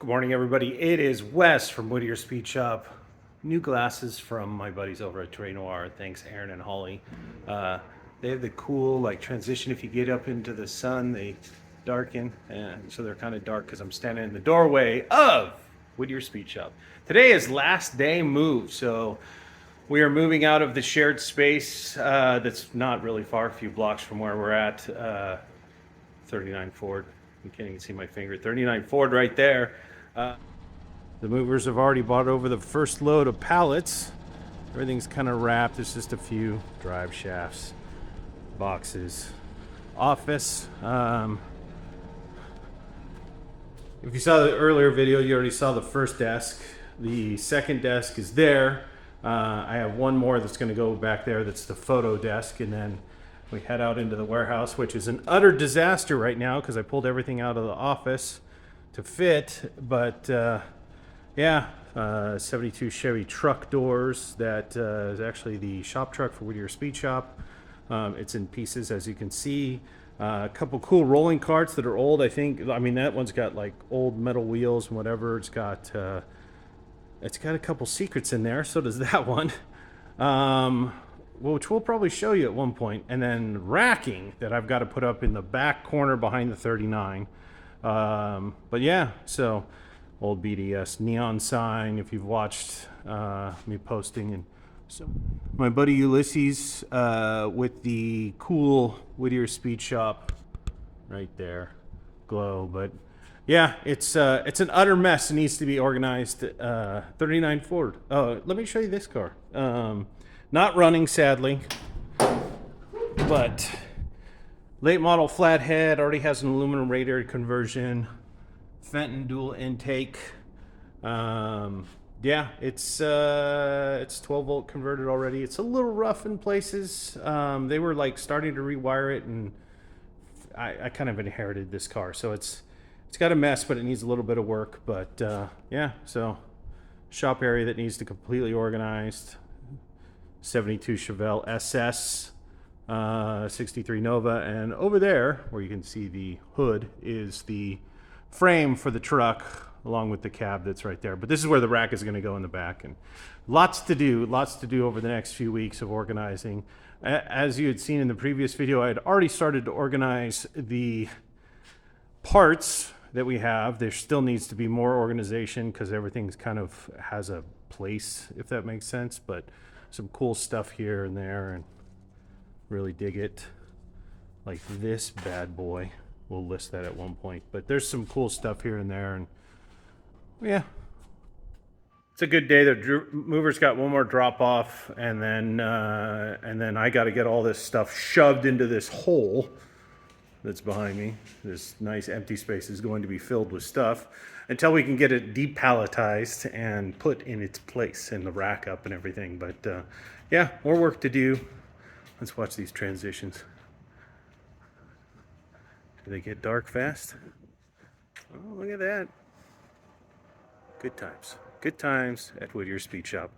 Good morning, everybody. It is Wes from Whittier Speed Shop. New glasses from my buddies over at Terrain Noir. Thanks, Aaron and Holly. They have the cool transition. If you get up into the sun, they darken, and so they're kind of dark because I'm standing in the doorway of Whittier Speed Shop. Today is last day move, so we are moving out of the shared space that's not really far, a few blocks from where we're at. 39 Ford. You can't even see my finger. 39 Ford right there. The movers have already brought over the first load of pallets. Everything's kind of wrapped. There's just a few drive shafts, boxes, office. If you saw the earlier video, you already saw the first desk. The second desk is there. I have one more that's going to go back there. That's the photo desk, and then we head out into the warehouse, which is an utter disaster right now because I pulled everything out of the office to fit. But 72 Chevy truck doors. That is actually the shop truck for Whittier Speed Shop. It's in pieces, as you can see. A couple cool rolling carts that are old. I mean, that one's got like old metal wheels and whatever. It's got a couple secrets in there. So does that one. Which we'll probably show you at one point, and then racking that I've got to put up in the back corner behind the 39. But yeah, so old BDS neon sign, if you've watched me posting. And so my buddy Ulysses with the cool Whittier Speed Shop right there, glow. But yeah, it's an utter mess. It needs to be organized. 39 Ford. Let me show you this car. Not running, sadly, but late model flathead, already has an aluminum radiator conversion, Fenton dual intake. It's 12 volt converted already. It's a little rough in places. They were like starting to rewire it, and I kind of inherited this car, so it's got a mess, but it needs a little bit of work. But so shop area that needs to completely organized. 72 Chevelle SS, 63 Nova, and over there, where you can see the hood, is the frame for the truck, along with the cab that's right there. But this is where the rack is going to go in the back, and lots to do over the next few weeks of organizing. As you had seen in the previous video, I had already started to organize the parts that we have. There still needs to be more organization because everything's kind of has a place, if that makes sense, but some cool stuff here and there, and really dig it. Like this bad boy. We'll list that at one point. But there's some cool stuff here and there, and yeah. It's a good day. The mover's got one more drop off, and then I got to get all this stuff shoved into this hole that's behind me. This nice empty space is going to be filled with stuff until we can get it depalletized and put in its place in the rack up and everything. But more work to do. Let's watch these transitions. Do they get dark fast? Oh, look at that. Good times. Good times at Whittier Speed Shop.